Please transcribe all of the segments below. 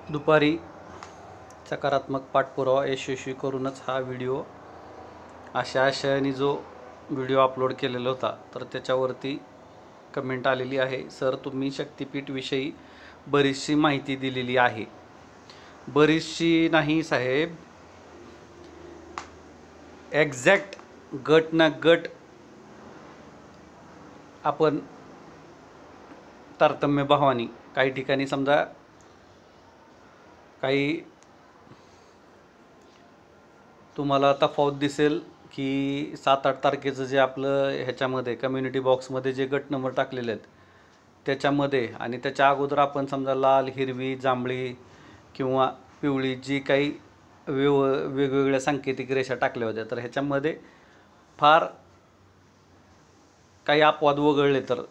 दुपारी सकारात्मक पाठपुरावा यशस्वी करूनच हा व्हिडिओ अशा आशयाने जो व्हिडिओ अपलोड केलेला होता, तर त्याच्यावरती कमेंट आलेली आहे, सर तुम्ही शक्तिपीठविषयी बरीचशी माहिती दिलेली आहे. बरीचशी नाही साहेब, एक्झॅक्ट गट ना गट आपण तारतम्य भावानी काही ठिकाणी समजा काही तुम्हाला तफावत दिसेल की 7-8 तारखेचं जे आपलं ह्याच्यामध्ये कम्युनिटी बॉक्समध्ये जे गट नंबर टाकलेले आहेत त्याच्यामध्ये आणि त्याच्या अगोदर आपण समजा लाल, हिरवी, जांभळी किंवा पिवळी जी काही वेगवेगळ्या सांकेतिक रेषा टाकल्या होत्या, तर ह्याच्यामध्ये फार काही अपवाद वगळले तर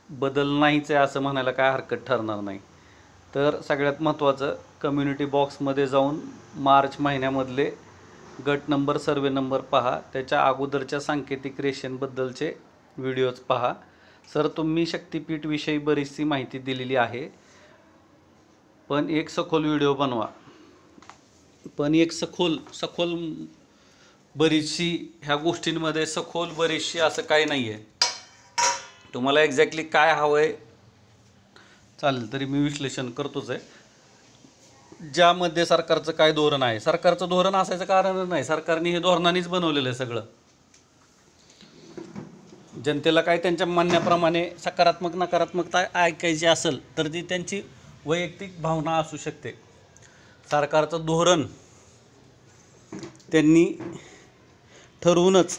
बदल नाहीच आहे असं म्हणायला काय हरकत ठरणार नाही. तर सगळ्यात महत्त्वाचं कम्युनिटी बॉक्समध्ये जाऊन मार्च महिन्यामधले गट नंबर, सर्वे नंबर पहा, त्याच्या अगोदरच्या सांकेतिक रेषांबद्दलचे व्हिडिओज पहा. सर तुम्ही शक्तिपीठविषयी बरीचशी माहिती दिलेली आहे, पण एक सखोल व्हिडिओ बनवा. पण एक सखोल बरीचशी ह्या गोष्टींमध्ये सखोल बरीचशी असं काही नाही आहे. तुम्हाला एक्झॅक्टली काय हवं आहे चालेल तरी मी विश्लेषण करतोच आहे. ज्यामध्ये सरकारचं काय धोरण आहे, सरकारचं धोरण असायचं कारणच नाही, सरकारने हे धोरणानेच बनवलेलं आहे सगळं. जनतेला काय त्यांच्या म्हणण्याप्रमाणे सकारात्मक नकारात्मकता ऐकायची असेल तर ती त्यांची वैयक्तिक भावना असू शकते. सरकारचं धोरण त्यांनी ठरवूनच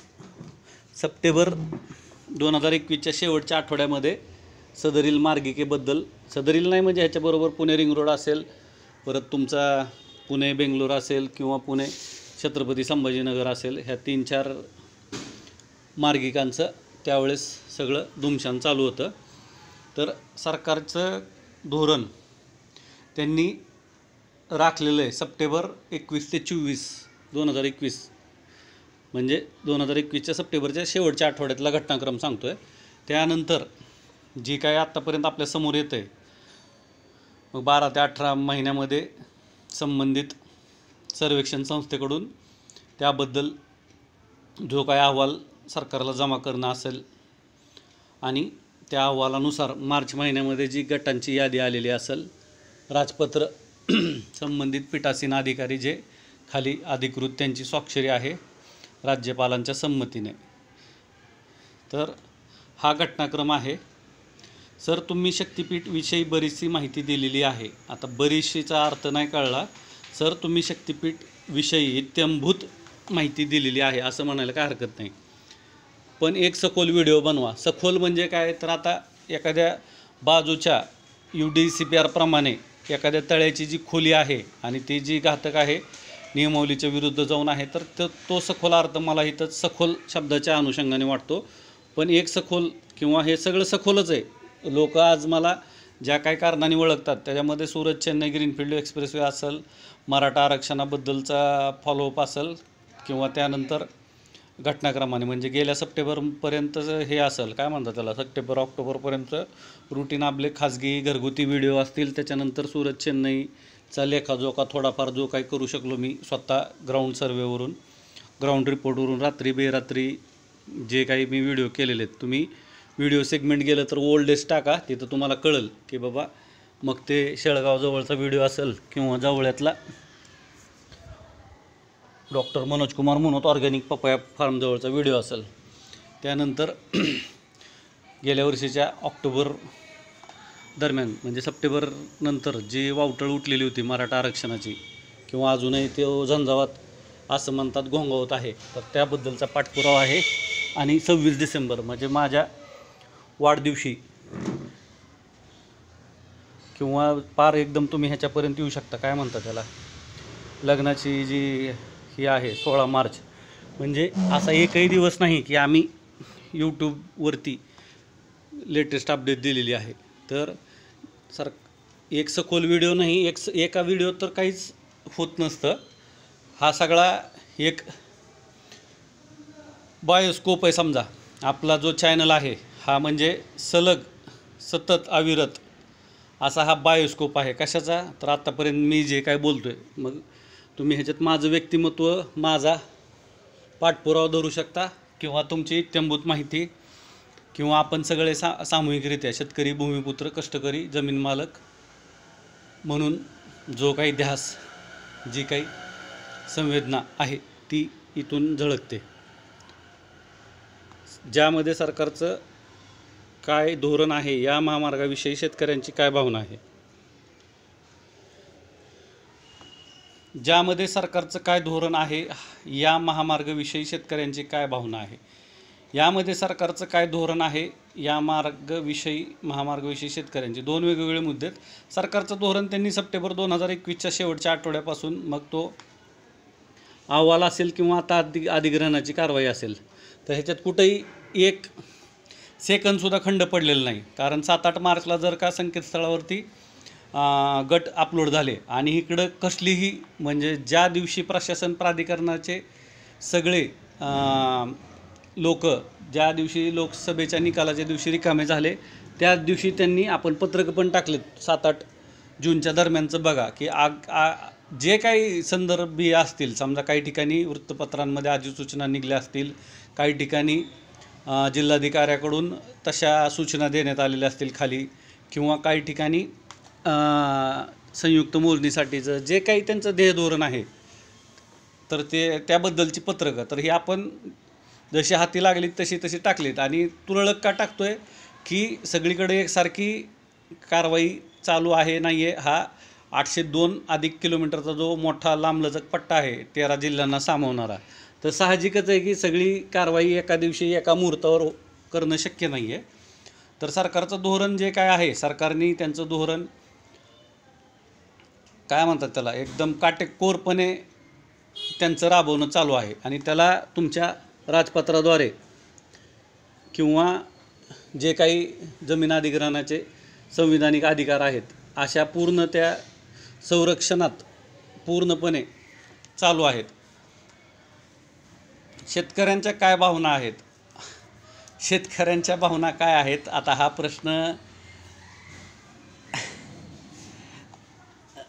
सप्टेंबर 2021च्या शेवटच्या आठवड्यामध्ये सदरील मार्गिकेबद्दल, सदरील नाही म्हणजे ह्याच्याबरोबर पुणे रिंग रोड असेल, परत तुमचा पुणे बेंगलोर असेल किंवा पुणे छत्रपती संभाजीनगर असेल, ह्या 3-4 मार्गिकांचं त्यावेळेस सगळं धुमशान चालू होतं. तर सरकारचं धोरण त्यांनी राखलेलं आहे सप्टेंबर 21 ते 24, 2021 म्हणजे 2021च्या सप्टेंबरच्या शेवटच्या आठवड्यातला घटनाक्रम सांगतो आहे. त्यानंतर जी काय आत्तापर्यंत आपल्यासमोर येतं आहे, मग 12 ते 18 महिन्यामध्ये संबंधित सर्वेक्षण संस्थेकडून त्याबद्दल जो काय अहवाल सरकारला जमा करणं असेल आणि त्या अहवालानुसार मार्च महिन्यामध्ये जी गटांची यादी आलेली असेल, राजपत्र संबंधित पीठासीन अधिकारी जे खाली अधिकृत त्यांची स्वाक्षरी आहे राज्यपालांच्या संमतीने. तर हा घटनाक्रम आहे. सर तुम्ही शक्तिपीठविषयी बरीचशी माहिती दिलेली आहे. आता बरीचशीचा अर्थ नाही कळला. सर तुम्ही शक्तिपीठविषयी इत्थंभूत माहिती दिलेली आहे असं म्हणायला काय हरकत नाही, पण एक सखोल व्हिडिओ बनवा. सखोल म्हणजे काय, तर आता एखाद्या बाजूच्या UDCPR प्रमाणे एखाद्या तळ्याची जी खोली आहे आणि ती जी घातक आहे, नियमावलीच्या विरुद्ध जाऊन आहे, तर तो सखोल अर्थ मला इथं सखोल शब्दाच्या अनुषंगाने वाटतो. पण एक सखोल किंवा हे सगळं सखोलच आहे. लोक आज मला ज्या काही कारणाने ओळखतात त्याच्यामध्ये सुरत चेन्नई ग्रीनफील्ड एक्सप्रेसवे असेल, मराठा आरक्षणाबद्दलचा फॉलोअप असेल किंवा त्यानंतर घटनाक्रमाने म्हणजे गेल्या सप्टेंबरपर्यंतचं हे असेल, काय म्हणतात त्याला, सप्टेंबर-ऑक्टोबरपर्यंत रुटीन आपले खाजगी घरगुती व्हिडिओ असतील. त्याच्यानंतर सुरत चेन्नईचा लेखाजोखा थोडाफार जो काही करू शकलो मी स्वतः ग्राउंड सर्वेवरून, ग्राउंड रिपोर्टवरून रात्री बेरात्री जे काही मी व्हिडिओ केलेले आहेत, तुम्ही व्हिडिओ सेगमेंट गेलं तर ओल्ड डेज टाका, तिथं तुम्हाला कळेल की बाबा, मग ते शेळगाव जवळचा व्हिडिओ असेल किंवा जवळ्यातला डॉक्टर मनोज कुमार म्हणून ऑर्गॅनिक पपया फार्म जवळचा व्हिडिओ असेल. त्यानंतर गेल्या वर्षीच्या ऑक्टोबर दरम्यान म्हणजे सप्टेंबर नंतर जी वावटळ उठलेली होती मराठा आरक्षणाची किंवा अजूनही तो झंझावात असं म्हणतात घोंगावत आहे, तर त्याबद्दलचा पाठपुरावा आहे. आणि 26 डिसेंबर म्हणजे माझ्या वाढदिवशी किंवा पार एकदम तुम्ही ह्याच्यापर्यंत येऊ शकता, काय म्हणतात त्याला, लग्नाची जी ही आहे 16 मार्च, म्हणजे असा एकही दिवस नाही की आम्ही यूट्यूबवरती लेटेस्ट अपडेट दिलेली आहे. तर एक सखोल व्हिडिओ नाही, एका व्हिडिओ तर काहीच होत नसतं. हा सगळा एक बायोस्कोप आहे. समजा आपला जो चॅनल आहे हा म्हणजे सलग सतत अविरत असा हा बायोस्कोप आहे. कशाचा? तर आत्तापर्यंत मी जे काय बोलतो आहे, मग तुम्ही ह्याच्यात माझं व्यक्तिमत्व, माझा पाठपुरावा धरू शकता, किंवा तुमची इत्थंभूत माहिती, किंवा आपण सगळे सामूहिकरित्या शेतकरी, भूमिपुत्र, कष्टकरी, जमीन मालक म्हणून जो काही ध्यास, जी काही संवेदना आहे ती इथून झळकते. ज्यामध्ये सरकारचं काय धोरण आहे, या महामार्गाविषयी शेतकऱ्यांची काय भावना आहे, ज्यामध्ये सरकारचं काय धोरण आहे, या महामार्गाविषयी शेतकऱ्यांची काय भावना आहे, यामध्ये सरकारचं काय धोरण आहे, या महामार्गाविषयी शेतकऱ्यांचे दोन वेगवेगळे मुद्दे आहेत. सरकारचं धोरण त्यांनी सप्टेंबर 2021च्या शेवटच्या आठवड्यापासून, मग तो अहवाल असेल किंवा आता अधिग्रहणाची कारवाई असेल, तर ह्याच्यात कुठेही एक सेकंदसुद्धा खंड पडलेला नाही. कारण 7-8 मार्चला जर का संकेतस्थळावरती गट अपलोड झाले आणि इकडं कसलीही, म्हणजे ज्या दिवशी प्रशासन प्राधिकरणाचे सगळे लोक, ज्या दिवशी लोकसभेच्या निकालाच्या दिवशी रिकामे झाले, त्याच दिवशी त्यांनी, आपण पत्रकं पण टाकलेत 7-8 जूनच्या दरम्यानचं बघा, की जे काही संदर्भीय असतील, समजा काही ठिकाणी वृत्तपत्रांमध्ये अधिसूचना निघल्या असतील, काही ठिकाणी जिल्हाधिकाऱ्याकडून तशा सूचना देण्यात आलेल्या असतील खाली, किंवा काही ठिकाणी संयुक्त मोजणीसाठीचं जे काही त्यांचं ध्येय धोरण आहे, तर त्याबद्दलची पत्रकं, तर ही आपण जशी हाती लागली तशी टाकलीत. आणि तुरळक का टाकतोय, की सगळीकडे एकसारखी कारवाई चालू आहे नाही आहे. हा 802 अधिक किलोमीटरचा जो मोठा लांबलचक पट्टा आहे, 13 जिल्ह्यांना सामावणारा, तर साहजिकच आहे की सगळी कारवाई एका दिवशी एका मुहूर्तावर करणं शक्य नाही आहे. तर सरकारचं धोरण जे काय आहे, सरकारने त्यांचं धोरण काय म्हणतात त्याला, एकदम काटेकोरपणे त्यांचं राबवणं चालू आहे. आणि त्याला तुमच्या राजपत्राद्वारे किंवा जे काही जमीन अधिग्रहणाचे संविधानिक अधिकार आहेत, अशा पूर्ण त्या संरक्षणात पूर्णपणे चालू आहेत. शेतकऱ्यांच्या काय भावना आहेत, शेतकऱ्यांच्या भावना काय आहेत, आता हा प्रश्न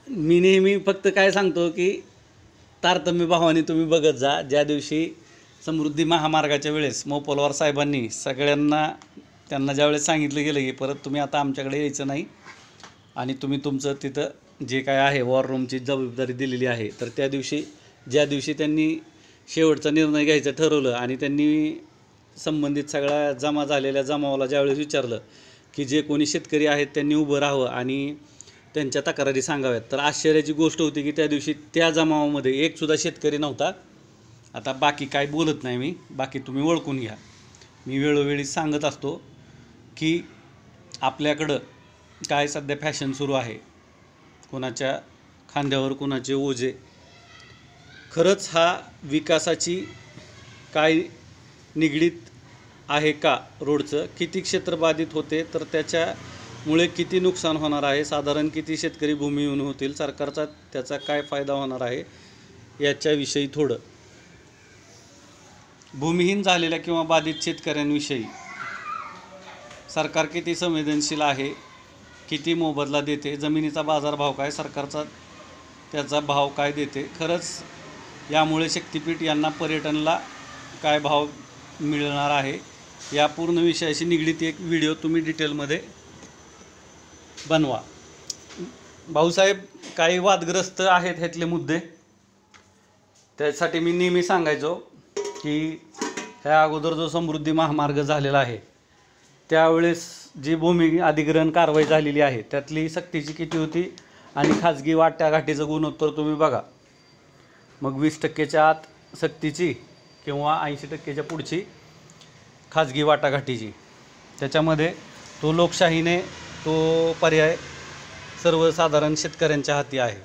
मी नेहमी फक्त काय सांगतो, की तारतम्य भावाने तुम्ही बघत जा. ज्या दिवशी समृद्धी महामार्गाच्या वेळेस मोपलवार साहेबांनी सगळ्यांना, त्यांना ज्यावेळेस सांगितलं गेलं की परत तुम्ही आता आमच्याकडे यायचं नाही आणि तुम्ही तुमचं तिथं जे काय आहे वॉर रूमची जबाबदारी दिलेली आहे, तर त्या दिवशी, ज्या दिवशी त्यांनी शेवटचा निर्णय घ्यायचं ठरवलं आणि त्यांनी संबंधित सगळ्या जमा झालेल्या जमावाला ज्यावेळेस विचारलं की जे कोणी शेतकरी आहेत त्यांनी उभं राहावं आणि त्यांच्या तक्रारी सांगाव्यात, तर आश्चर्याची गोष्ट होती की त्या दिवशी त्या जमावामध्ये एकसुद्धा शेतकरी नव्हता. आता बाकी काय बोलत नाही मी, बाकी तुम्ही ओळखून घ्या. मी वेळोवेळी सांगत असतो की आपल्याकडं काय सध्या फॅशन सुरू आहे, कोणाच्या खांद्यावर कोणाचे ओझे. खरंच हा विकासाची काय निगडीत आहे का? रोडचं किती क्षेत्र बाधित होते, तर त्याच्यामुळे किती नुकसान होणार आहे, साधारण किती शेतकरी भूमिहीन होतील, सरकारचा त्याचा काय फायदा होणार आहे, याच्याविषयी थोडं. भूमिहीन झालेल्या किंवा बाधित शेतकऱ्यांविषयी सरकार किती संवेदनशील आहे, किती मोबदला देते, जमिनीचा बाजारभाव काय, सरकारचा त्याचा भाव काय देते, खरंच यामुळे शक्तिपीठ यांना पर्यटनाला काय भाव मिळणार आहे, या पूर्ण विषयाशी निगडीत एक व्हिडिओ तुम्ही डिटेलमध्ये बनवा. भाऊसाहेब, काही वादग्रस्त आहेत ह्यातले मुद्दे, त्यासाठी मी नेहमी सांगायचो की ह्या अगोदर जो समृद्धी महामार्ग झालेला आहे त्यावेळेस जी भूमी अधिग्रहण कारवाई झालेली आहे त्यातली सक्तीची किती होती आणि खाजगी वाटाघाटीचं गुणोत्तर तुम्ही बघा. मग 20%च्या आत सक्तीची किंवा 80%च्या पुढची खाजगी वाटाघाटीची, त्याच्यामध्ये तो लोकशाहीने तो पर्याय सर्वसाधारण शेतकऱ्यांच्या हाती आहे.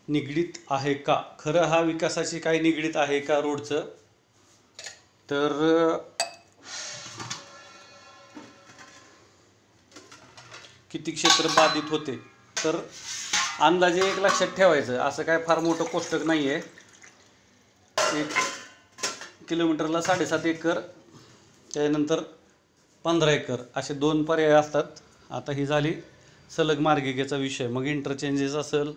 निगडीत आहे का? खरं हा विकासाची काही निगडीत आहे का रोडचं? तर किती क्षेत्र बाधित होते, तर अंदाजे एक लक्षात ठेवायचं, असं काय फार मोठं कोष्टक नाही आहे. 1 किलोमीटरला 7.5 एकर, त्यानंतर 15 एकर असे 2 पर्याय असतात. आता ही झाली सलग मार्गिकेचा विषय. मग इंटरचेंजेस असेल,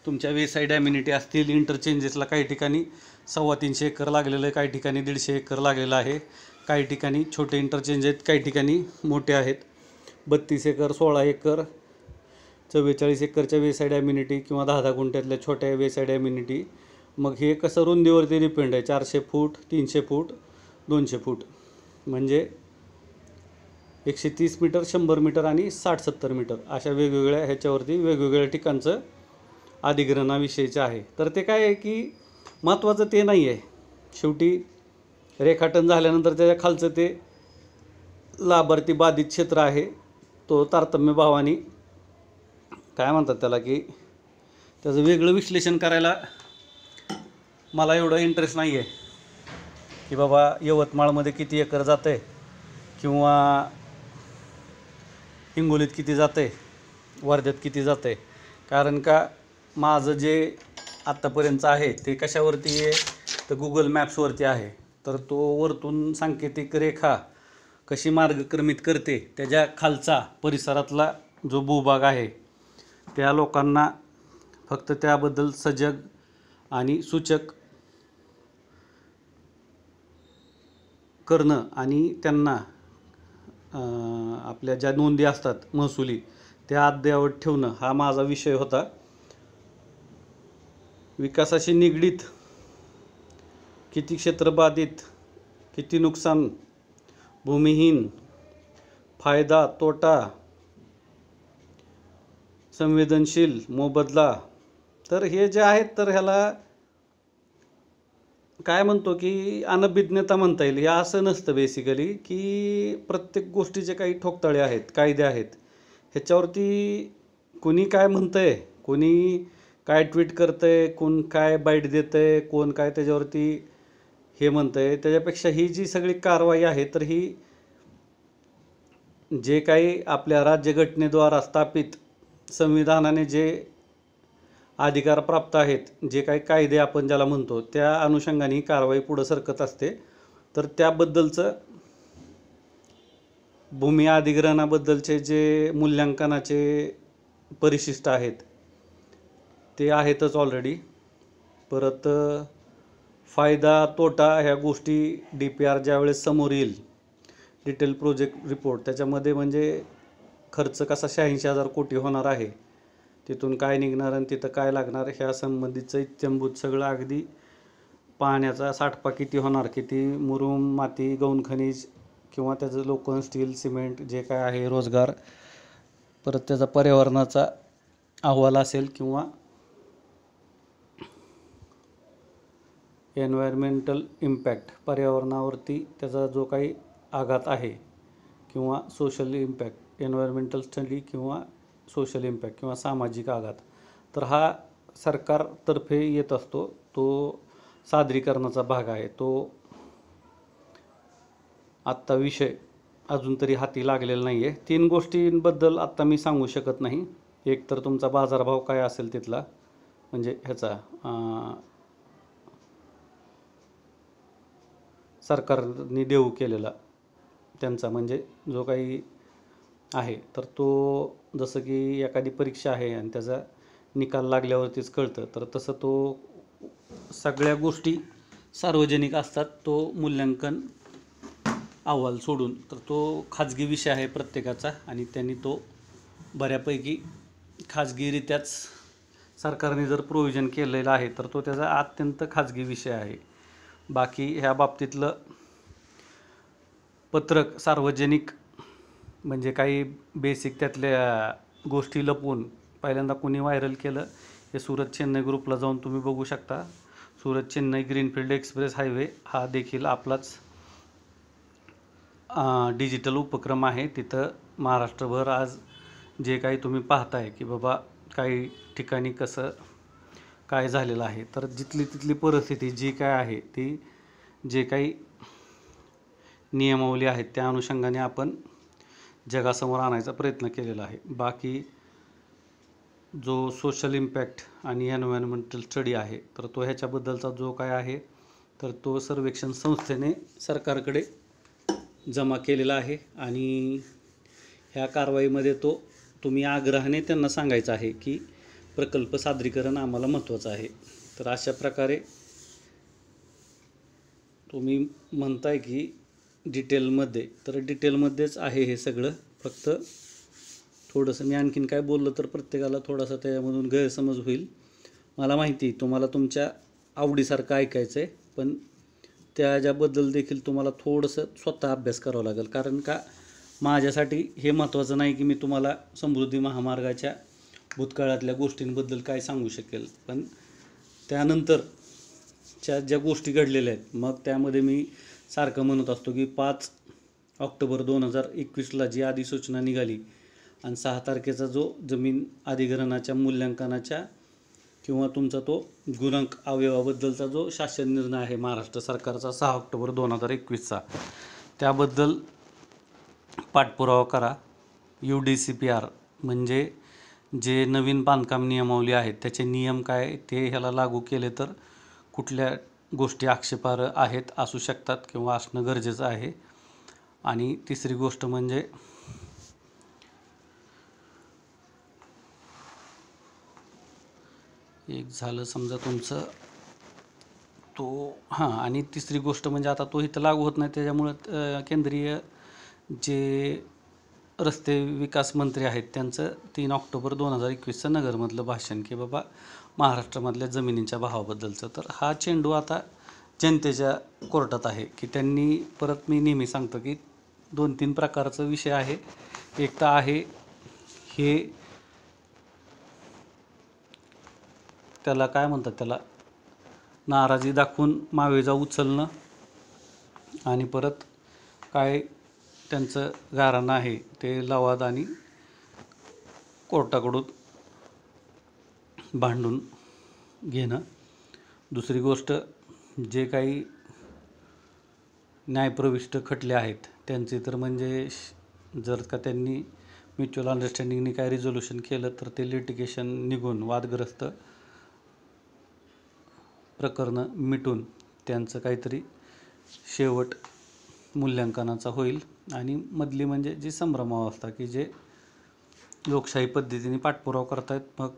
तुमच्या वेसाईड ॲम्युनिटी असतील. इंटरचेंजेसला काही ठिकाणी 350 एकर लागलेलं आहे, काही ठिकाणी 150 एकर लागलेलं आहे, काही ठिकाणी छोटे इंटरचेंज आहेत, काही ठिकाणी मोठे आहेत. 32 एकर, 16 एकर, 44 एकरच्या वेसाईड ॲम्युनिटी किंवा 10-10 गुंठ्यातल्या छोट्या वेसाईड ॲम्युनिटी. मग हे कसं रुंदीवरती डिपेंड आहे. 400 फूट, 300 फूट, 200 फूट, म्हणजे 130 मीटर, 100 मीटर आणि 60-70 मीटर अशा वेगवेगळ्या ह्याच्यावरती वेगवेगळ्या ठिकाणचं अधिग्रहणाविषयीचं आहे. तर ते काय आहे की महत्त्वाचं ते नाही आहे. शेवटी रेखाटन झाल्यानंतर त्याच्या खालचं ते लाभार्थी बाधित क्षेत्र आहे, तो तारतम्य भावाने काय म्हणतात त्याला, की त्याचं वेगळं विश्लेषण करायला मला एवढं इंटरेस्ट नाही आहे की बाबा यवतमाळमध्ये किती एकर जातं आहे किंवा हिंगोलीत किती जातं आहे, वर्ध्यात किती जातं आहे. कारण का माझं जे आत्तापर्यंत आहे ते कशावरती आहे, तर गुगल मॅप्सवरती आहे. तर तो वरतून सांकेतिक रेखा कशी मार्गक्रमित करते, त्याच्या खालचा परिसरातला जो भूभाग आहे त्या लोकांना फक्त त्याबद्दल सजग आणि सूचक करणं आणि त्यांना आपल्या ज्या नोंदी असतात महसुली त्या अद्ययावत ठेवणं हा माझा विषय होता. विकासाशी निगडीत किती क्षेत्र बाधित, किती नुकसान, भूमिहीन, फायदा तोटा, संवेदनशील, मोबदला. तर हे जे आहेत तर ह्याला काय म्हणतो की अनभिज्ञता म्हणता येईल. या असं नसतं बेसिकली की प्रत्येक गोष्टीचे काही ठोकताळे आहेत, कायदे आहेत. ह्याच्यावरती कोणी काय म्हणतं आहे, कोणी काय ट्विट करतं आहे, कोण काय बाईट देतं आहे, कोण काय त्याच्यावरती हे म्हणतं आहे, त्याच्यापेक्षा ही जी सगळी कारवाई आहे तर ही जे काही आपल्या राज्यघटनेद्वारा स्थापित संविधानाने जे अधिकार प्राप्त आहेत, जे काही कायदे आपण ज्याला म्हणतो, त्या अनुषंगाने ही कारवाई पुढं सरकत असते. तर त्याबद्दलचं भूमी अधिग्रहणाबद्दलचे जे मूल्यांकनाचे परिशिष्ट आहेत ते आहेतच ऑलरेडी. परत फायदा तोटा ह्या गोष्टी DPR ज्यावेळेस समोर येईल, डिटेल प्रोजेक्ट रिपोर्ट, त्याच्यामध्ये म्हणजे खर्च कसा 86,000 कोटी होणार आहे, तिथून काय निघणार आणि तिथं काय लागणार ह्या संबंधीचं इत्थंभूत सगळं, अगदी पाण्याचा साठपा किती होणार, किती मुरुम, माती, गौण खनिज किंवा त्याचं लोखंड, स्टील, सिमेंट जे काय आहे, रोजगार, परत त्याचा पर्यावरणाचा अहवाल असेल किंवा एन्व्हायरमेंटल इम्पॅक्ट, पर्यावरणावरती त्याचा जो काही आघात आहे, किंवा सोशल इम्पॅक्ट, एन्व्हायरमेंटल स्टडी किंवा सोशल इम्पॅक्ट किंवा सामाजिक आघात. तर हा सरकारतर्फे येत असतो, तो सादरीकरणाचा भाग आहे. तो आत्ता विषय अजून तरी हाती लागलेला नाही आहे. 3 गोष्टींबद्दल आत्ता मी सांगू शकत नाही. एक तर तुमचा बाजारभाव काय असेल तिथला, म्हणजे ह्याचा सरकारने देऊ केलेला त्यांचा, म्हणजे जो काही आहे तर तो, जसं की एखादी परीक्षा आहे आणि त्याचा निकाल लागल्यावरतीच कळतं, तर तसं तो सगळ्या गोष्टी सार्वजनिक असतात. तो मूल्यांकन अहवाल सोडून तर तो खाजगी विषय आहे प्रत्येकाचा, आणि त्यांनी तो बऱ्यापैकी खाजगीरित्याच सरकारने जर प्रोव्हिजन केलेलं आहे तर तो त्याचा अत्यंत खाजगी विषय आहे. बाकी ह्या बाबतीतलं पत्रक सार्वजनिक म्हणजे काही बेसिक त्यातल्या गोष्टी लपवून पहिल्यांदा कुणी व्हायरल केलं हे सुरत चेन्नई ग्रुपला जाऊन तुम्ही बघू शकता. Surat Chennai greenfield express highway हा देखील आपलाच डिजिटल उपक्रम आहे. तिथं महाराष्ट्रभर आज जे काही तुम्ही पाहताय की बाबा काही ठिकाणी कसं काय झालेलं आहे, तर जिथली तिथली परिस्थिती जी काय आहे ती जे काही नियमावली आहेत त्या अनुषंगाने आपण जगासमोर आणायचा प्रयत्न केलेला आहे. बाकी जो सोशल इम्पॅक्ट आणि एन्व्हायरमेंटल स्टडी आहे तर तो ह्याच्याबद्दलचा जो काय आहे तर तो सर्वेक्षण संस्थेने सरकारकडे जमा केलेला आहे आणि ह्या कारवाईमध्ये तुम्ही आग्रहाने त्यांना सांगायचं आहे की प्रकल्प सादरीकरण आम्हाला महत्त्वाचं आहे. तर अशा प्रकारे तुम्ही म्हणताय की डिटेलमध्ये, तर डिटेलमध्येच आहे हे सगळं. फक्त थोडंसं मी आणखीन काय बोललं तर प्रत्येकाला थोडासा त्याच्यामधून गैरसमज होईल. मला माहिती तुम्हाला तुमच्या आवडीसारखं ऐकायचं आहे, पण त्याच्याबद्दल देखील तुम्हाला थोडंसं स्वतः अभ्यास करावा लागेल. कारण का माझ्यासाठी हे महत्त्वाचं नाही की मी तुम्हाला समृद्धी महामार्गाच्या भूतकाळातल्या गोष्टींबद्दल काय सांगू शकेल, पण त्यानंतरच्या ज्या गोष्टी घडलेल्या आहेत, मग त्यामध्ये मी सारखं म्हणत असतो की 5 ऑक्टोबर 2021ला जी अधिसूचना निघाली आणि 6 तारखेचा जो जमीन अधिग्रहणाच्या मूल्यांकनाच्या किंवा तुमचा तो गुणांक अवयवाबद्दलचा जो शासन निर्णय आहे महाराष्ट्र सरकारचा 6 ऑक्टोबर 2021चा, त्याबद्दल पाठपुरावा करा. UDCPR म्हणजे जे नवीन बांधकाम नियमावली आहेत त्याचे नियम काय ते ह्याला लागू केले तर कुठल्या गोष्टी आक्षेपार्ह आहेत, असू शकतात किंवा असणं गरजेचं आहे. आणि तिसरी गोष्ट म्हणजे एक झालं समजा तुमचं आणि तिसरी गोष्ट म्हणजे आता तो इथं लागू होत नाही, त्याच्यामुळं केंद्रीय जे रस्ते विकास मंत्री आहेत त्यांचं 3 ऑक्टोबर 2021चं नगरमधलं भाषण की बाबा महाराष्ट्रामधल्या जमिनींच्या भावाबद्दलचं. तर हा चेंडू आता जनतेच्या कोर्टात आहे की त्यांनी, परत मी नेहमी सांगतो की 2-3 प्रकारचा विषय आहे. एक तर आहे हे, त्याला काय म्हणतात, त्याला नाराजी दाखवून मावेजा उचलणं आणि परत काय त्यांचं गाऱ्हाणं आहे ते लवाद आणि कोर्टाकडून भांडून घेणं. दुसरी गोष्ट, जे काही न्यायप्रविष्ट खटले आहेत त्यांचे तर म्हणजे जर का त्यांनी म्युच्युअल अंडरस्टँडिंगने काय रिझोल्युशन केलं तर ते लिटिगेशन निघून वादग्रस्त प्रकरणं मिटून त्यांचं काहीतरी शेवट मूल्यांकनाचा होईल. आणि मधली म्हणजे जी संभ्रमावस्था की जे लोकशाही पद्धतीने पाठपुरावा करतायत, मग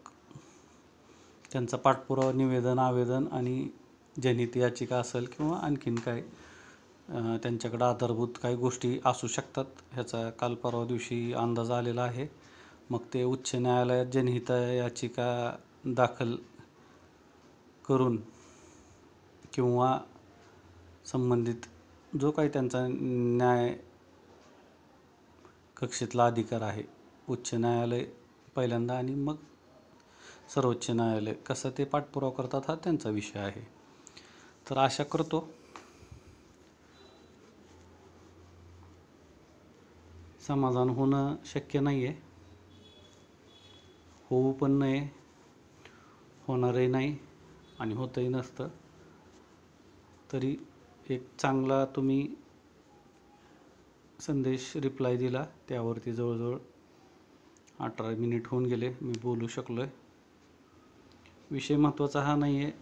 त्यांचा पाठपुरावा निवेदन, आवेदन आणि जनहित याचिका असेल किंवा आणखीन काय त्यांच्याकडं आधारभूत काही गोष्टी असू शकतात, ह्याचा काल परवा दिवशी अंदाज आलेला आहे. मग ते उच्च न्यायालयात जनहित याचिका दाखल करून किंवा संबंधित जो काही त्यांचा न्याय कक्षेतला अधिकार आहे, उच्च न्यायालय पहिल्यांदा आणि मग सर्वोच्च न्यायालय, कसं ते पाठपुरावा करतात हा त्यांचा विषय आहे. तर आशा करतो समाधान होणं शक्य नाही आहे, होऊ पण नाही, होणारही नाही आणि होतही नसतं. तरी एक चांगला तुम्ही संदेश रिप्लाय दिला, त्यावरती जवळजवळ 18 मिनिट होऊन गेले मी बोलू शकलो आहे. विषय महत्त्वाचा हा नाही आहे.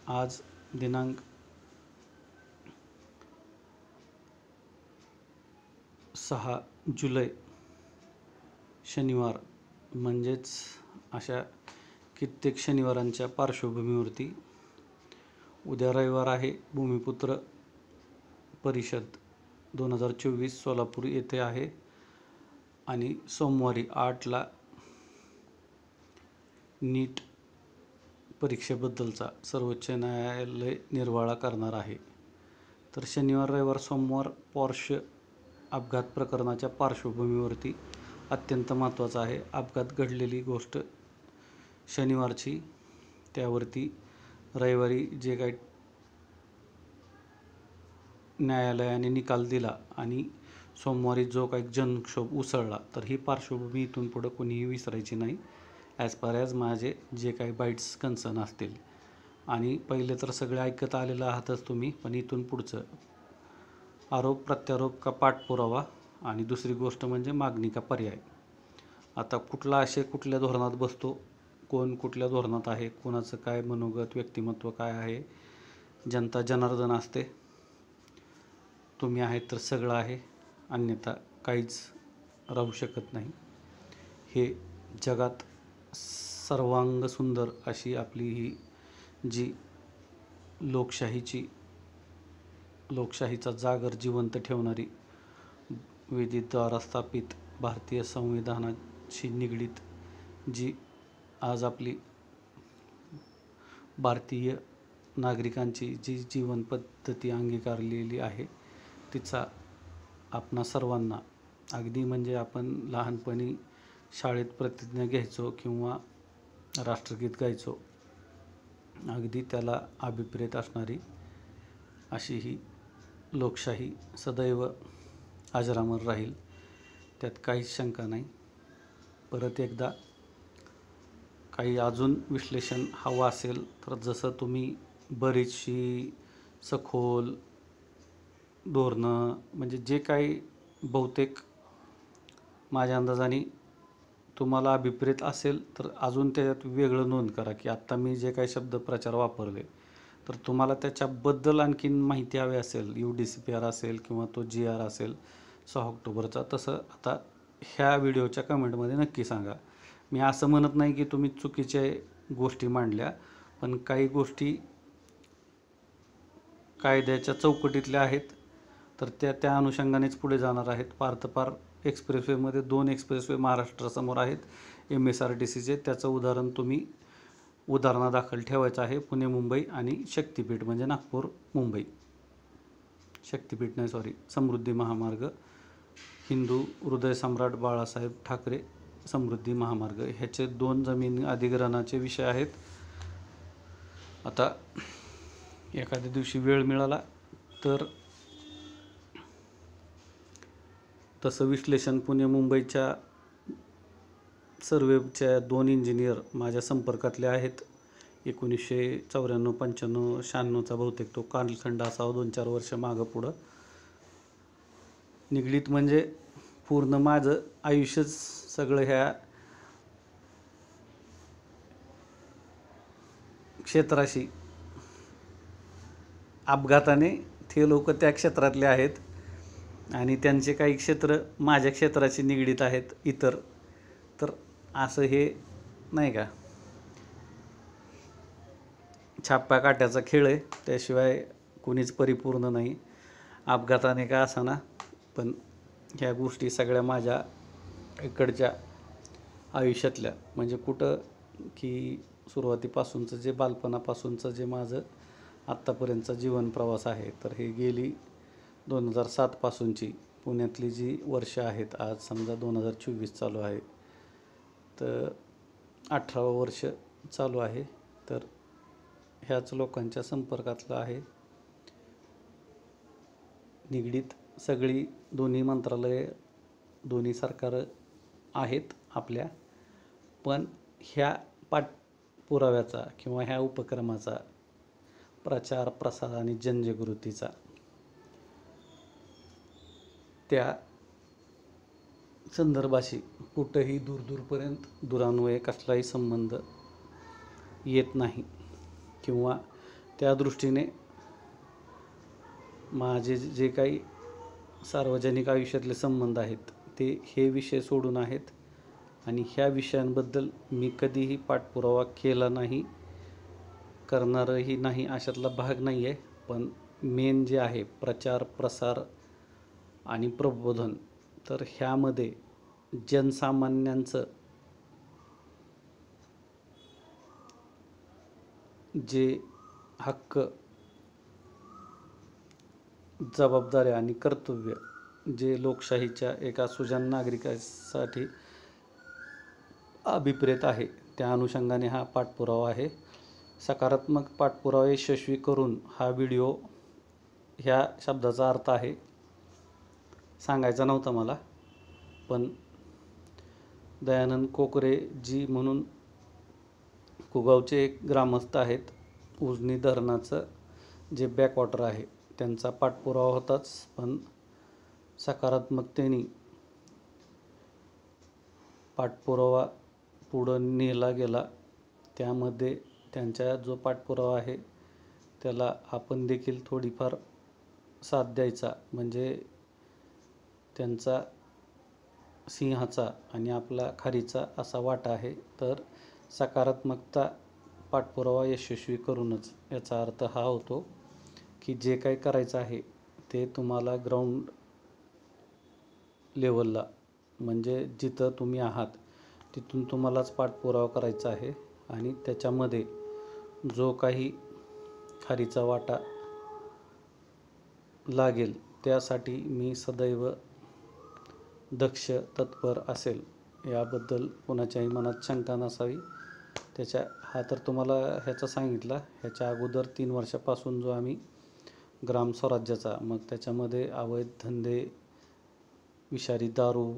आज दिनांक 6 जुलै शनिवार, म्हणजेच अशा कित्येक शनिवारांच्या पार्श्वभूमीवरती उद्या रविवार आहे. भूमिपुत्र परिषद 2024 सोलापूर येथे आहे आणि सोमवारी 8ला नीट परीक्षेबद्दलचा सर्वोच्च न्यायालय निर्वाळा करणार आहे. तर शनिवार, रविवार, सोमवार पॉर्श अपघात प्रकरणाच्या पार्श्वभूमीवरती अत्यंत महत्त्वाचा आहे. अपघात घडलेली गोष्ट शनिवारची, त्यावरती रविवारी जे काही न्यायालयाने निकाल दिला आणि सोमवारी जो काही जनक्षोभ उसळला, तर ही पार्श्वभूमी इथून पुढं कोणीही विसरायची नाही, ॲज पर ॲज माझे जे काही बाईट्स कन्सर्न असतील. आणि पहिले तर सगळे ऐकत आलेलं आहातच तुम्ही, पण इथून पुढचं आरोप प्रत्यारोप का पाठपुरावा आणि दुसरी गोष्ट म्हणजे मागणी का पर्याय. आता कुठला आशय कुठल्या धोरणात बसतो, कोण कुठल्या धोरणात आहे, कोणाचं काय मनोगत, व्यक्तिमत्व काय आहे, जनता जनार्दन असते, तुम्ही आहेत तर सगळं आहे. अन्यथा काहीच राहू शकत नाही. हे जगात सर्वांग सुंदर अशी आपली ही जी लोकशाहीचा जागर जिवंत ठेवणारी विधीद्वारा स्थापित भारतीय संविधानाशी निगडीत जी आज आपली भारतीय नागरिकांची जी जीवन पद्धती अंगीकारलेली आहे तिचा आपणा सर्वांना अगदी म्हणजे आपण लहानपणी शाळेत प्रतिज्ञा घ्यायचो किंवा राष्ट्रगीत गायचो, अगदी त्याला अभिप्रेत असणारी अशी ही लोकशाही सदैव अजरामर राहील, त्यात काहीच शंका नाही. परत एकदा काही अजून विश्लेषण हवं असेल तर जसं तुम्ही बरीचशी सखोल धोरणं म्हणजे जे काही बहुतेक माझ्या अंदाजाने तुम्हाला अभिप्रेत असेल तर अजून त्याच्यात वेगळं नोंद करा की आत्ता मी जे काही शब्दप्रचार वापरले तर तुम्हाला त्याच्याबद्दल आणखीन माहिती हवी असेल, UDCPR असेल किंवा तो GR असेल 6 ऑक्टोबरचा, तसं आता ह्या व्हिडिओच्या कमेंटमध्ये नक्की सांगा. मी असं म्हणत नाही की तुम्ही चुकीच्या गोष्टी मांडल्या, पण काही गोष्टी कायद्याच्या चौकटीतल्या आहेत तर त्या अनुषंगानेच पुढे जाणार आहेत. फार तर फार एक्सप्रेसवेमध्ये 2 एक्सप्रेसवे महाराष्ट्रासमोर आहेत MSRTCचे. त्याचं उदाहरण तुम्ही उदाहरणादाखल ठेवायचं आहे. पुणे मुंबई आणि शक्तिपीठ म्हणजे नागपूर मुंबई, शक्तिपीठ नाही सॉरी, समृद्धी महामार्ग, हिंदू हृदयसम्राट बाळासाहेब ठाकरे समृद्धी महामार्ग, ह्याचे 2 जमीन अधिग्रहणाचे विषय आहेत. आता एखाद्या दिवशी वेळ मिळाला तर तसं विश्लेषण पुणे मुंबईच्या सर्वेच्या 2 इंजिनियर माझ्या संपर्कातले आहेत. 1994, 95, 96चा बहुतेक तो कालखंड असावा, 2-4 वर्ष मागं पुढं. निगडीत म्हणजे पूर्ण माझं आयुष्यच सगळं ह्या क्षेत्राशी अपघाताने ते लोक त्या क्षेत्रातले आहेत आणि त्यांचे काही क्षेत्र माझ्या क्षेत्राशी निगडीत आहेत इतर. तर असं हे नाही का छाप्या काट्याचा खेळ आहे, त्याशिवाय कोणीच परिपूर्ण नाही. अपघाताने का असाना, पण ह्या गोष्टी सगळ्या माझ्या इकडच्या आयुष्यातल्या म्हणजे कुठं की सुरुवातीपासूनचं जे बालपणापासूनचं जे माझं आत्तापर्यंतचा जीवन प्रवास आहे, तर हे गेली 2007 पासूनची पुण्यातली जी वर्ष आहेत, आज समजा 2024 चालू आहे तर 18वं वर्ष चालू आहे. तर ह्याच लोकांच्या संपर्कातलं आहे. निगडीत सगळी दोन्ही मंत्रालये, दोन्ही सरकारं आहेत आपल्या, पण ह्या पाठपुराव्याचा किंवा ह्या उपक्रमाचा प्रचार प्रसार आणि जनजागृतीचा त्या संदर्भाशी कुठंही दूरपर्यंत दुरान्वये कसलाही संबंध येत नाही किंवा त्या दृष्टीने माझे जे काही सार्वजनिक आयुष्यातले संबंध आहेत ते हे विषय सोडून आहेत आणि ह्या विषयांबद्दल मी कधीही पाठपुरावा केला नाही, करणारही नाही, अशातला भाग नाही आहे. पण मेन जे आहे प्रचार प्रसार आणि प्रबोधन, तर ह्यामध्ये जनसामान्यांचं जे हक्क, जबाबदाऱ्या आणि कर्तव्य जे लोकशाहीच्या एका सुजाण नागरिकासाठी अभिप्रेत आहे, त्या अनुषंगाने हा पाठपुरावा आहे. सकारात्मक पाठपुरावा यशस्वी करून हा व्हिडिओ, ह्या शब्दाचा अर्थ आहे सांगायचा नव्हता मला, पण दयानंद कोकरे जी म्हणून कुगावचे एक ग्रामस्थ आहेत, उजनी धरणाचं जे बॅकवॉटर आहे त्यांचा पाठपुरावा होताच, पण सकारात्मकतेने पाठपुरावा पुढं नेला गेला. त्यामध्ये त्यांचा जो पाठपुरावा आहे त्याला आपण देखील थोडीफार साथ द्यायचा. म्हणजे त्यांचा सिंहाचा आणि आपला खारीचा असा वाटा आहे. तर सकारात्मकता पाठपुरावा यशस्वी करूनच याचा अर्थ हा होतो की जे काही करायचं आहे ते तुम्हाला ग्राउंड लेवलला म्हणजे जिथं तुम्ही आहात तिथून तुम्हालाच पाठपुरावा करायचा आहे आणि त्याच्यामध्ये जो काही खारीचा वाटा लागेल त्यासाठी मी सदैव दक्ष तत्पर असेल याबद्दल कोणाच्याही मनात शंका नसावी. हा तर तुम्हाला ह्याचा सांगितला. ह्याच्या अगोदर 3 वर्षापासून जो आम्ही ग्रामस्वराज्याचा मग त्याच्यामध्ये अवैध धंदे, विषारी दारू,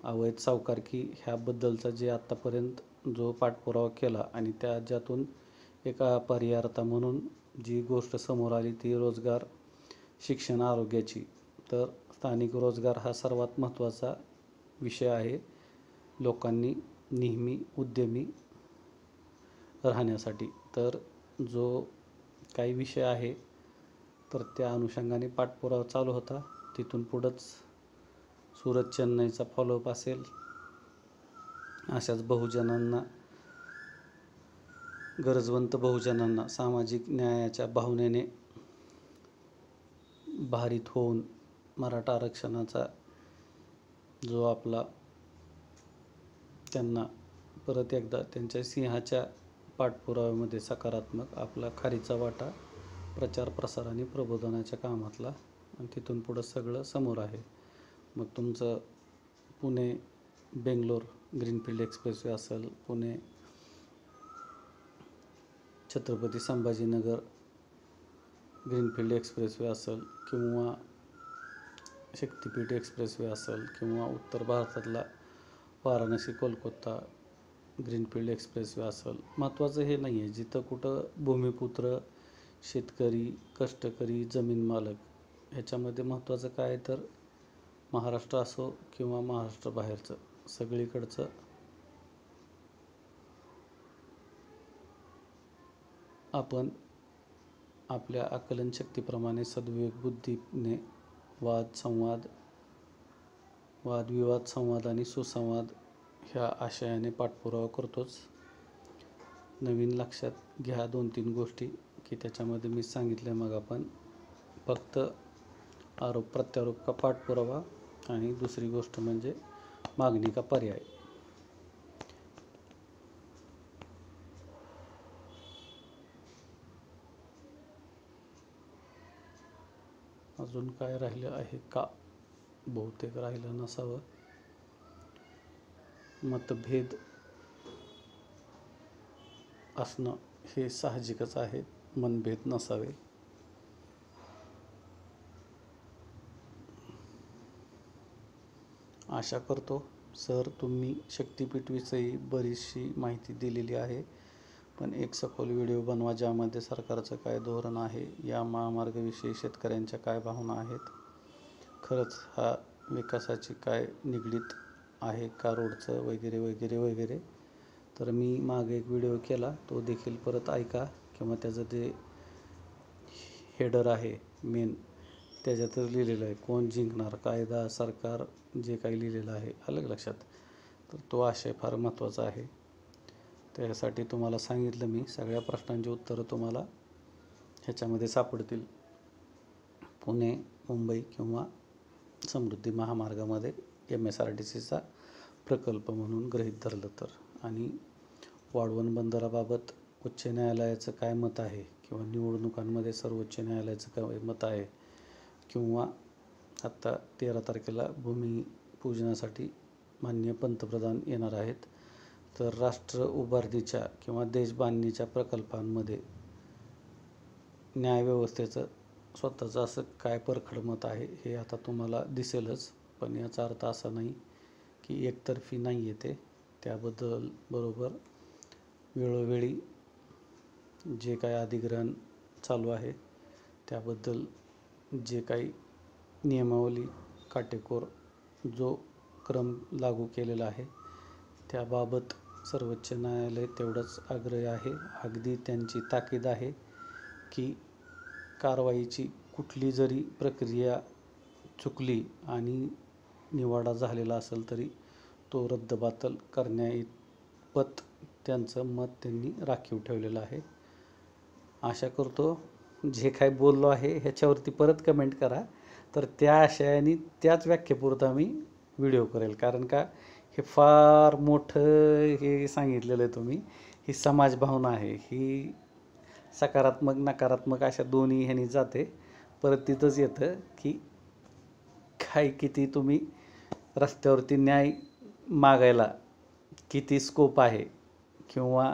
अवैध सावकारकी ह्याबद्दलचा जे आत्तापर्यंत जो पाठपुरावा केला आणि ज्यातून एका परिहार्था म्हणून जी गोष्ट समोर आली ती रोजगार, शिक्षण, आरोग्याची. तर स्थानिक रोजगार हा सर्वात महत्त्वाचा विषय आहे लोकांनी नेहमी उद्यमी राहण्यासाठी. तर जो काही विषय आहे तर त्या अनुषंगाने पाठपुरावा चालू होता. तिथून पुढंच सुरत चेन्नईचा फॉलोअप असेल. अशाच बहुजनांना, गरजवंत बहुजनांना सामाजिक न्यायाच्या भावनेने भारित होऊन मराठा आरक्षणाचा जो आपला त्यांना परत एकदा त्यांच्या सिंहाच्या पाठपुराव्यामध्ये सकारात्मक आपला खारीचा वाटा प्रचार प्रसार आणि प्रबोधनाच्या कामातला आणि तिथून पुढं सगळं समोर आहे. मग तुमचं पुणे बेंगलोर ग्रीनफील्ड एक्सप्रेसवे असेल, पुणे छत्रपती संभाजीनगर ग्रीनफील्ड एक्सप्रेसवे असेल किंवा शक्तिपीठ एक्सप्रेसवे असेल किंवा उत्तर भारतातला वाराणसी कोलकाता ग्रीनफील्ड एक्सप्रेसवे असेल, महत्त्वाचं हे नाही आहे. जिथं कुठं भूमिपुत्र, शेतकरी, कष्टकरी, जमीन मालक ह्याच्यामध्ये महत्त्वाचं काय तर महाराष्ट्र असो किंवा महाराष्ट्राबाहेरचं सगळीकडचं आपण आपल्या आकलन शक्तीप्रमाणे सद्विवेक बुद्धीने वादविवाद, संवाद आणि सुसंवाद ह्या आशयाने पाठपुरावा करतोच. नवीन लक्षात घ्या 2-3 गोष्टी की त्याच्यामध्ये मी सांगितलं मग आपण फक्त आरोप प्रत्यारोप का पाठपुरावा आणि दुसरी गोष्ट म्हणजे मागणी का पर्याय. अजून काय राहिलं आहे का? बहुतेक राहिलं नसावं. मतभेद असणं हे साहजिकच आहे, मनभेद नसावे. आशा करतो सर तुम्ही शक्तिपीठविषयी बरीचशी माहिती दिलेली आहे, पण एक सखोल व्हिडिओ बनवा ज्यामध्ये सरकारचं काय धोरण आहे, या महामार्गाविषयी शेतकऱ्यांच्या काय भावना आहेत, खरंच हा विकासाची काय निगडीत आहे का रोडचं वगैरे वगैरे वगैरे. तर मी मागे एक व्हिडिओ केला तो देखील परत ऐका किंवा त्याचं जे हेडर आहे मेन त्याच्यातच लिहिलेलं आहे कोण जिंकणार, कायदा, सरकार, जे काही लिहिलेलं आहे अलग लक्षात. तर तो आशय फार महत्त्वाचा आहे. त्यासाठी तुम्हाला सांगितलं मी सगळ्या प्रश्नांची उत्तरं तुम्हाला ह्याच्यामध्ये सापडतील. पुणे मुंबई किंवा समृद्धी महामार्गामध्ये MSRTCचा प्रकल्प म्हणून गृहीत धरलं तर. आणि वाढवण बंदराबाबत उच्च न्यायालयाचं काय मत आहे किंवा निवडणुकांमध्ये सर्वोच्च न्यायालयाचं काय मत आहे किंवा आत्ता 13 तारखेला भूमिपूजनासाठी माननीय पंतप्रधान येणार आहेत. तर राष्ट्र उभारणीच्या किंवा देशबांधणीच्या प्रकल्पांमध्ये न्यायव्यवस्थेचं स्वतःचं असं काय परखड मत आहे हे आता तुम्हाला दिसेलच. पण याचा अर्थ असा नाही की एकतर्फी नाही आहे ते. त्याबद्दल बरोबर वेळोवेळी जे काही अधिग्रहण चालू आहे त्याबद्दल जे काही नियमावली काटेकोर जो क्रम लागू केलेला आहे त्याबाबत सर्वोच्च न्यायालय तेवढंच आग्रही आहे. अगदी त्यांची ताकीद आहे की कारवाईची कुठली जरी प्रक्रिया चुकली आणि निवाडा झालेला असेल तरी तो रद्दबातल करण्याइतपत त्यांचं मत त्यांनी राखीव ठेवलेलं आहे. आशा करतो जे काही बोललो आहे ह्याच्यावरती परत कमेंट करा, तर त्या आशयाने त्याच व्याख्येपुरता मी व्हिडिओ करेल. कारण का हे फार मोठं हे सांगितलेलं आहे तुम्ही. ही समाजभावना आहे, ही सकारात्मक नकारात्मक अशा दोन्ही ह्यानी जाते. परत तिथंच येतं की काय किती तुम्ही रस्त्यावरती न्याय मागायला किती स्कोप आहे किंवा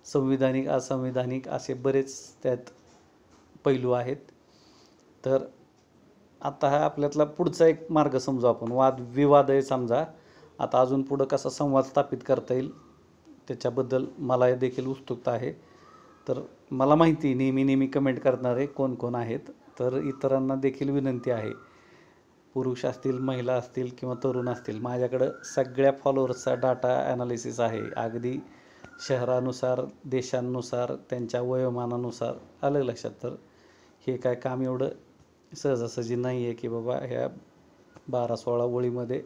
संविधानिक असंविधानिक असे बरेच त्यात पैलू आहेत. तर आता हा आपल्यातला पुढचा एक मार्ग समजू आपण. वादविवाद आहे समजा, आता अजून पुढं कसा संवाद स्थापित करता येईल त्याच्याबद्दल मला देखील उत्सुकता आहे. तर मला माहिती नेहमी कमेंट करणारे कोण कोण आहेत. तर इतरांना देखील विनंती आहे, पुरुष असतील महिला असतील किंवा तरुण असतील, माझ्याकडं सगळ्या फॉलोअर्सचा डाटा ॲनालिसिस आहे. अगदी शहरानुसार देशांनुसार त्यांच्या वयोमानानुसार आलं लक्षात. तर हे काय काम एवढं सहजासहजी नाही आहे की बाबा ह्या 12-16 ओळीमध्ये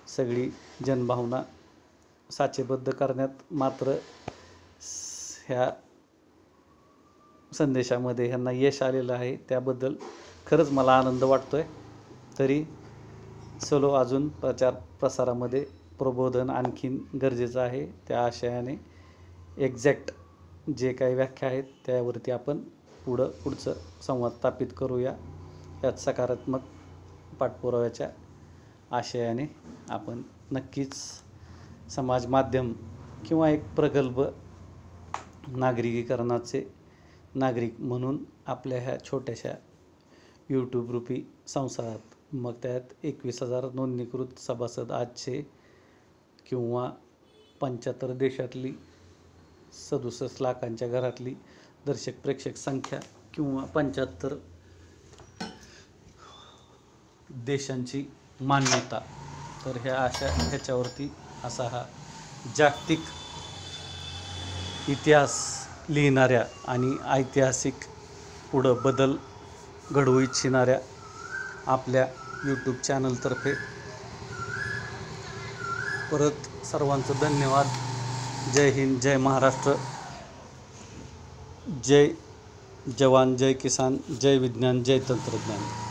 सगळी जनभावना साचेबद्ध करण्यात. मात्र ह्या संदेशामध्ये ह्यांना यश आलेलं आहे, त्याबद्दल खरंच मला आनंद वाटतो आहे. तरी चलो अजून प्रचार प्रसारामध्ये प्रबोधन आणखीन गरजेचं आहे. त्या आशयाने एक्झॅक्ट जे काही व्याख्या आहेत त्यावरती आपण पुढचं संवाद स्थापित करूया. यात सकारात्मक पाठपुराव्याच्या आशयाने आपण नक्कीच समाज माध्यम किंवा एक प्रगल्भ नागरिकीकरणाचे नागरिक म्हणून आपल्या ह्या छोट्याशा यूट्यूब रूपी संसारात, मग त्यात 21,000 नोंदणीकृत सभासद आजचे किंवा 75 देशातली 67 लाखांच्या घरातली दर्शक प्रेक्षक संख्या किंवा 75 देशांची मान्यता. तर ह्याच्यावरती असा हा जागतिक इतिहास लिहिणाऱ्या आणि ऐतिहासिक पुढं बदल घडवू इच्छिणाऱ्या आपल्या यूट्यूब चॅनलतर्फे परत सर्वांचं धन्यवाद. जय हिंद, जय महाराष्ट्र, जय जवान, जय किसान, जय विज्ञान, जय तंत्रज्ञान.